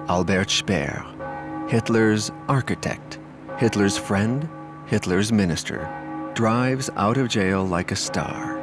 Albert Speer, Hitler's architect, Hitler's friend, Hitler's minister, drives out of jail like a star.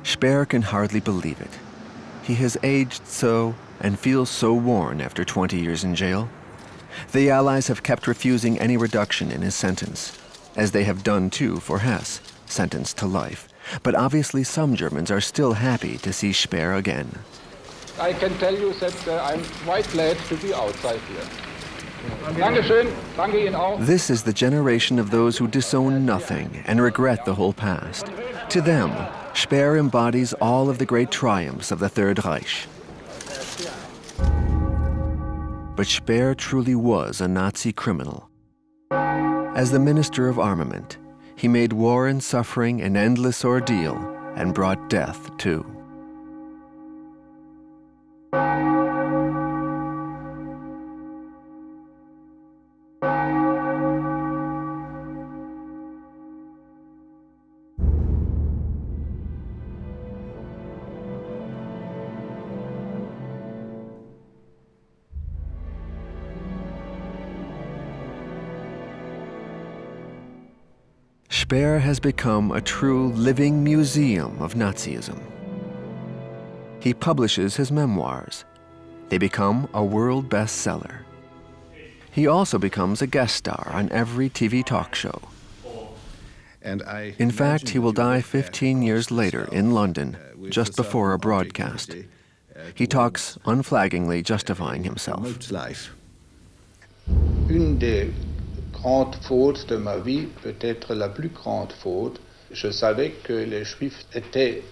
Speer can hardly believe it. He has aged so and feels so worn after 20 years in jail. The Allies have kept refusing any reduction in his sentence, as they have done too for Hess, sentenced to life. But obviously some Germans are still happy to see Speer again. I can tell you that I'm quite glad to be outside here. Dankeschön. Danke Ihnen auch. This is the generation of those who disown nothing and regret the whole past. To them, Speer embodies all of the great triumphs of the Third Reich. But Speer truly was a Nazi criminal. As the Minister of Armament, he made war and suffering an endless ordeal and brought death too. Speer has become a true living museum of Nazism. He publishes his memoirs. They become a world bestseller. He also becomes a guest star on every TV talk show. In fact, he will die 15 years later in London, just before a broadcast. He talks unflaggingly justifying himself. Grande faute de ma vie, peut-être la plus grande faute. Je savais que les Juifs étaient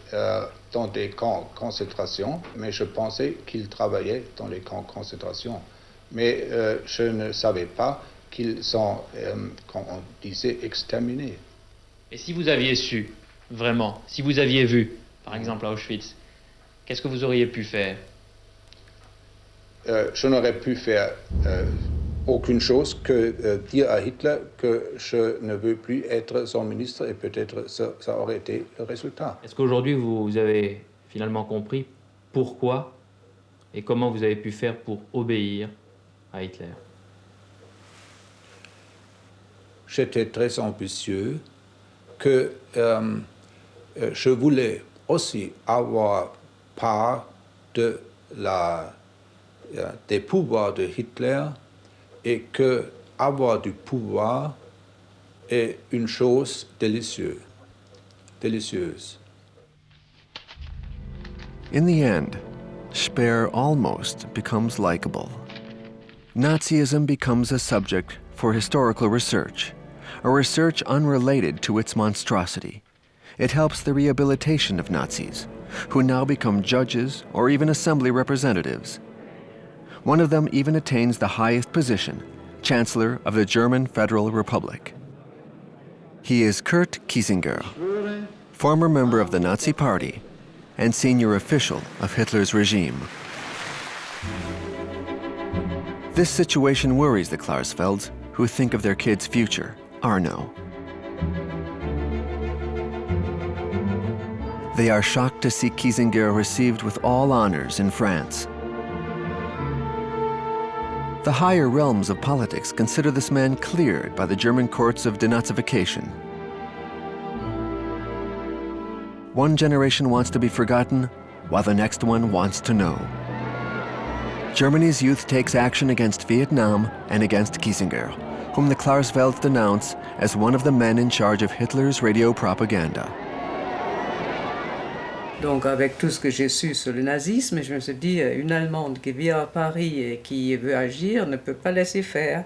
dans des camps de concentration, mais je pensais qu'ils travaillaient dans les camps de concentration. Mais je ne savais pas qu'ils sont, comme on disait, exterminés. Et si vous aviez su, vraiment, si vous aviez vu, par exemple à Auschwitz, qu'est-ce que vous auriez pu faire? Je n'aurais pu faire aucune chose que dire à Hitler que je ne veux plus être son ministre et peut-être ça aurait été le résultat. Est-ce qu'aujourd'hui vous avez finalement compris pourquoi et comment vous avez pu faire pour obéir à Hitler? J'étais très ambitieux, que je voulais aussi avoir part des pouvoirs de Hitler et que avoir du pouvoir est une chose délicieuse. In the end, Speer almost becomes likable. Nazism becomes a subject for historical research, a research unrelated to its monstrosity. It helps the rehabilitation of Nazis, who now become judges or even assembly representatives. One of them even attains the highest position, Chancellor of the German Federal Republic. He is Kurt Kiesinger, former member of the Nazi Party and senior official of Hitler's regime. This situation worries the Klarsfelds, who think of their kid's future, Arno. They are shocked to see Kiesinger received with all honors in France. The higher realms of politics consider this man cleared by the German courts of denazification. One generation wants to be forgotten, while the next one wants to know. Germany's youth takes action against Vietnam and against Kiesinger, whom the Klarsfelds denounce as one of the men in charge of Hitler's radio propaganda. Donc avec tout ce que j'ai su sur le nazisme, je me suis dit, une Allemande qui vit à Paris et qui veut agir ne peut pas laisser faire.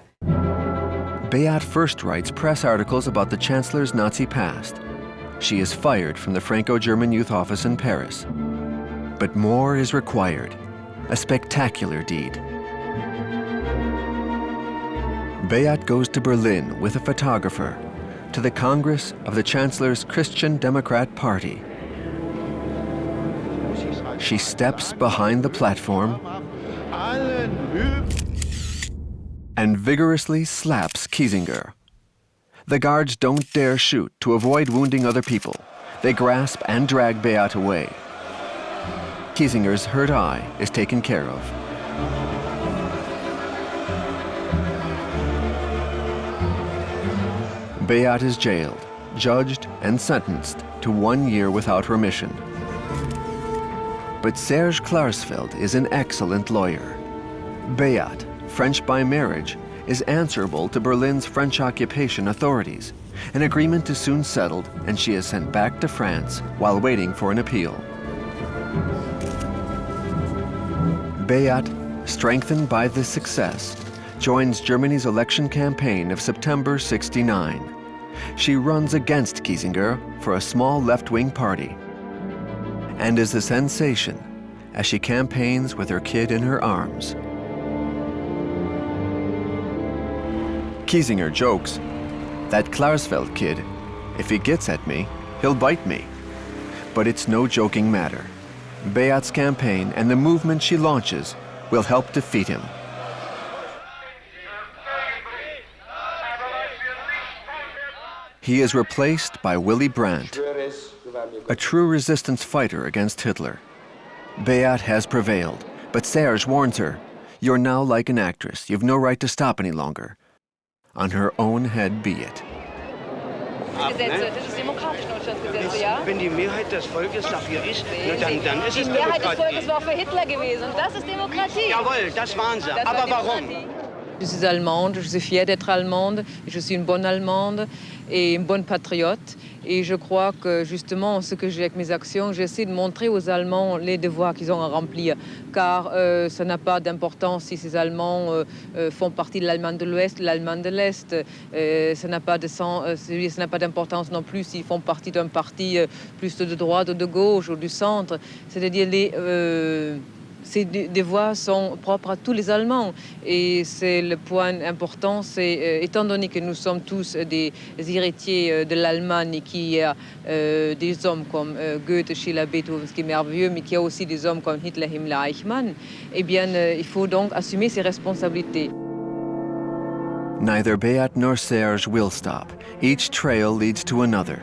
Beate first writes press articles about the Chancellor's Nazi past. She is fired from the Franco-German Youth Office in Paris. But more is required, a spectacular deed. Beate goes to Berlin with a photographer to the Congress of the Chancellor's Christian Democrat Party. She steps behind the platform and vigorously slaps Kiesinger. The guards don't dare shoot to avoid wounding other people. They grasp and drag Beate away. Kiesinger's hurt eye is taken care of. Beate is jailed, judged, and sentenced to 1 year without remission. But Serge Klarsfeld is an excellent lawyer. Beate, French by marriage, is answerable to Berlin's French occupation authorities. An agreement is soon settled, and she is sent back to France while waiting for an appeal. Beate, strengthened by this success, joins Germany's election campaign of September '69. She runs against Kiesinger for a small left-wing party and is a sensation as she campaigns with her kid in her arms. Kiesinger jokes, "That Klarsfeld kid, if he gets at me, he'll bite me." But it's no joking matter. Beate's campaign and the movement she launches will help defeat him. He is replaced by Willy Brandt, a true resistance fighter against Hitler. Beate has prevailed, but Serge warns her, "You're now like an actress. You've no right to stop any longer. On her own head be it." Gesetze, das ist demokratisch, Notstandsgesetze, ja? Wenn die Mehrheit des Volkes dafür ist, dann ist es Die Mehrheit des Demokratie. Volkes war für Hitler gewesen und das ist Demokratie. Jawohl, das waren sie. Das war Aber warum? Demokratie. Je suis allemande, je suis fière d'être allemande, je suis une bonne allemande et une bonne patriote. Et je crois que justement, ce que j'ai avec mes actions, j'essaie de montrer aux Allemands les devoirs qu'ils ont à remplir. Car ça n'a pas d'importance si ces Allemands font partie de l'Allemagne de l'Ouest, de l'Allemagne de l'Est. Ça n'a pas d'importance non plus s'ils font partie d'un parti plus de droite ou de gauche ou du centre. C'est-à-dire ces devoirs sont propres à tous les Allemands. Et c'est le point important, c'est étant donné que nous sommes tous des héritiers de l'Allemagne et qu'il y a des hommes comme Goethe, Schiller, Beethoven, ce qui est merveilleux, mais qu'il y a aussi des hommes comme Hitler, Himmler, Eichmann, eh bien, il faut donc assumer ses responsabilités. Neither Beate nor Serge will stop. Each trail leads to another.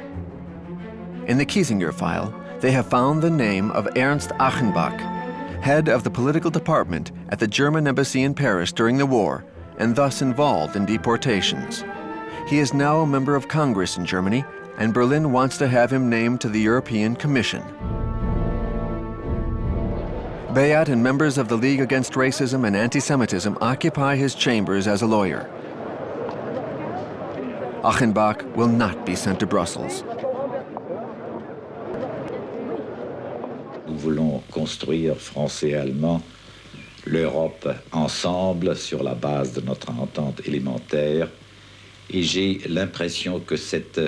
In the Kiesinger file, they have found the name of Ernst Achenbach, head of the political department at the German embassy in Paris during the war, and thus involved in deportations. He is now a member of Congress in Germany, and Berlin wants to have him named to the European Commission. Beate and members of the League Against Racism and Anti-Semitism occupy his chambers as a lawyer. Achenbach will not be sent to Brussels. Nous voulons construire, Français et Allemands, l'Europe ensemble sur la base de notre entente élémentaire. Et j'ai l'impression que cette,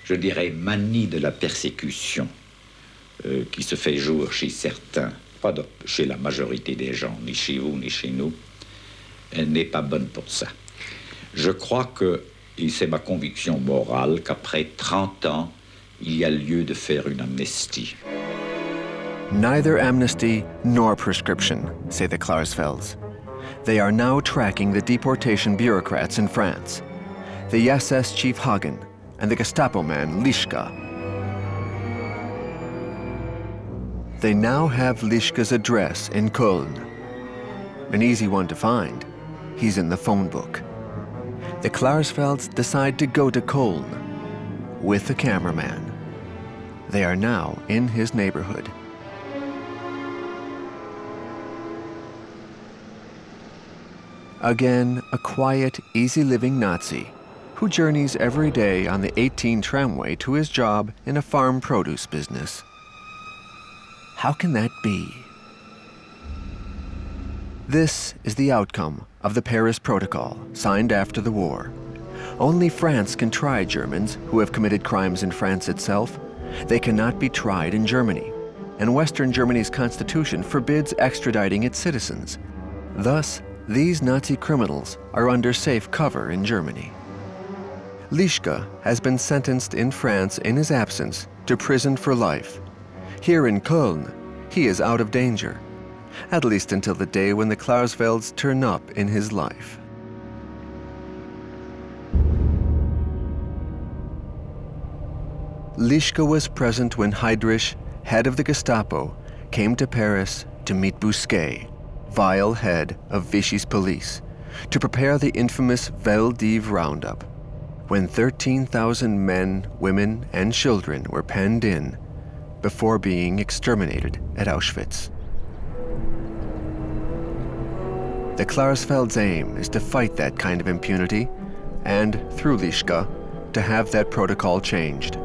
je dirais, manie de la persécution qui se fait jour chez certains, pas chez la majorité des gens, ni chez vous, ni chez nous, n'est pas bonne pour ça. Je crois que, et c'est ma conviction morale, qu'après 30 ans, il y a lieu de faire une amnistie. Neither amnesty nor prescription, say the Klarsfelds. They are now tracking the deportation bureaucrats in France, the SS chief Hagen and the Gestapo man Lischka. They now have Lischka's address in Köln. An easy one to find. He's in the phone book. The Klarsfelds decide to go to Köln with the cameraman. They are now in his neighborhood. Again, a quiet, easy-living Nazi who journeys every day on the 18 tramway to his job in a farm produce business. How can that be? This is the outcome of the Paris Protocol, signed after the war. Only France can try Germans who have committed crimes in France itself. They cannot be tried in Germany, and Western Germany's constitution forbids extraditing its citizens. Thus, these Nazi criminals are under safe cover in Germany. Lischka has been sentenced in France in his absence to prison for life. Here in Köln, he is out of danger, at least until the day when the Klarsfelds turn up in his life. Lischka was present when Heydrich, head of the Gestapo, came to Paris to meet Bousquet, vile head of Vichy's police, to prepare the infamous Veldiv roundup. when 13,000 men, women, and children were penned in before being exterminated at Auschwitz. The Klarsfeld's aim is to fight that kind of impunity and, through Lischka, to have that protocol changed.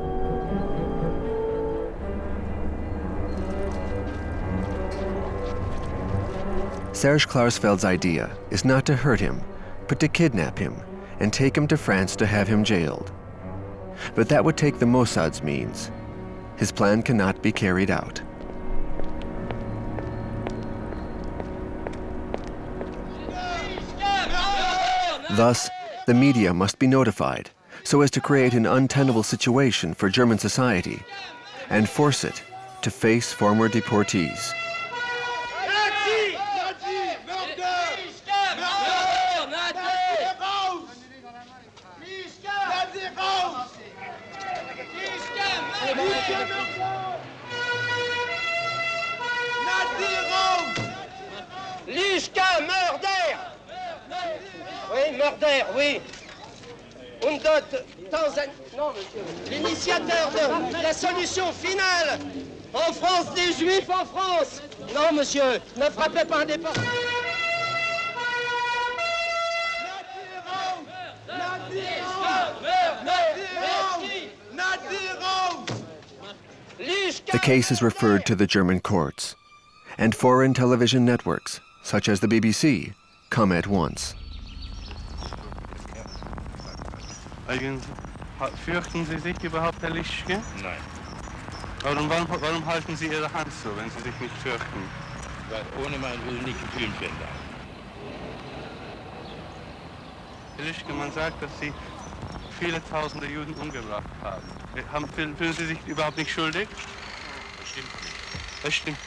Serge Klarsfeld's idea is not to hurt him, but to kidnap him and take him to France to have him jailed. But that would take the Mossad's means. His plan cannot be carried out. Thus, the media must be notified so as to create an untenable situation for German society and force it to face former deportees. Lischka, murder! Oui, murder, oui. Und dort, non, monsieur. L'initiateur de la solution finale en France des Juifs en France. Non, monsieur, ne frappez pas un départ. The case is referred to the German courts, and foreign television networks, such as the BBC, come at once. Fürchten Sie sich überhaupt, Herr Lischke? Nein. Warum halten Sie Ihre Hand so, wenn Sie sich nicht fürchten? Weil ohne meinen Willen nicht gefilmt werden darf. Herr Lischke, man sagt, dass Sie viele tausende Juden umgebracht haben. Fühlen Sie sich überhaupt nicht schuldig? Das stimmt nicht. Das stimmt.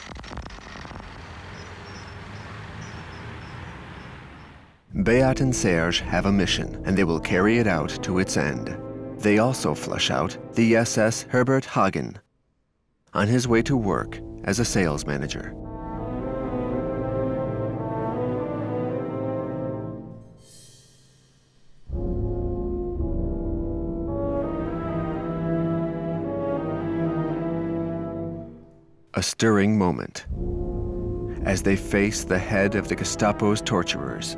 Beate and Serge have a mission, and they will carry it out to its end. They also flush out the SS Herbert Hagen on his way to work as a sales manager. A stirring moment as they face the head of the Gestapo's torturers.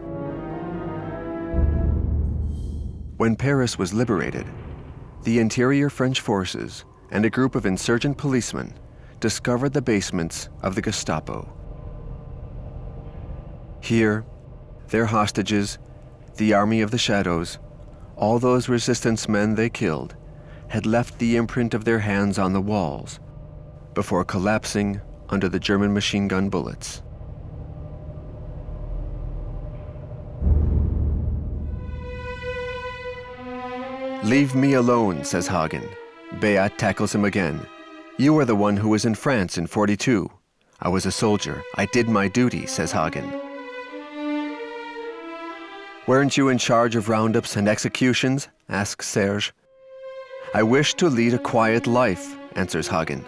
When Paris was liberated, the interior French forces and a group of insurgent policemen discovered the basements of the Gestapo. Here, their hostages, the army of the shadows, all those resistance men they killed, had left the imprint of their hands on the walls before collapsing under the German machine gun bullets. "Leave me alone," says Hagen. Beate tackles him again. "You are the one who was in France in 42. I was a soldier. I did my duty," says Hagen. "Weren't you in charge of roundups and executions?" asks Serge. "I wish to lead a quiet life," answers Hagen.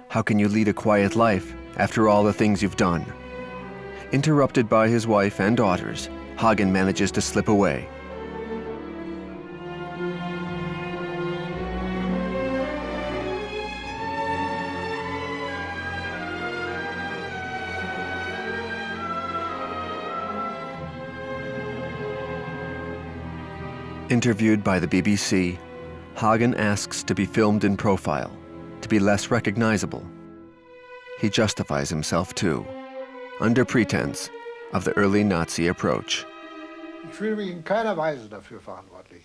"How can you lead a quiet life after all the things you've done?" Interrupted by his wife and daughters, Hagen manages to slip away. Interviewed by the BBC, Hagen asks to be filmed in profile, to be less recognizable. He justifies himself too, under pretense of the early Nazi approach. Ich fühle mich in keiner Weise dafür verantwortlich.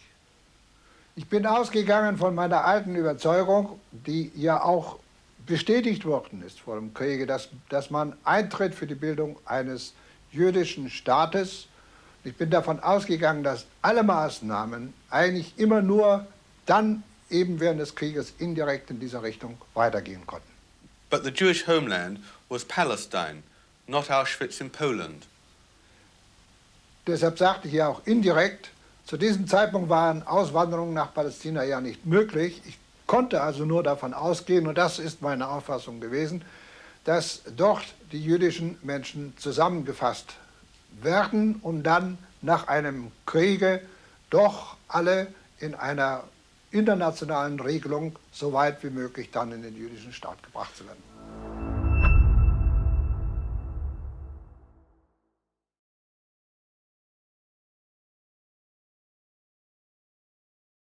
Ich bin ausgegangen von meiner alten Überzeugung, die ja auch bestätigt worden ist vor dem Kriege, dass man eintritt für die Bildung eines jüdischen Staates. Ich bin davon ausgegangen, dass alle Maßnahmen eigentlich immer nur dann eben während des Krieges indirekt in dieser Richtung weitergehen konnten. But the Jewish homeland was Palestine, not Auschwitz in Poland. Deshalb sagte ich ja auch indirekt, zu diesem Zeitpunkt waren Auswanderungen nach Palästina ja nicht möglich. Ich konnte also nur davon ausgehen, und das ist meine Auffassung gewesen, dass dort die jüdischen Menschen zusammengefasst werden, um dann nach einem Kriege doch alle in einer internationalen Regelung so weit wie möglich dann in den jüdischen Staat gebracht zu werden.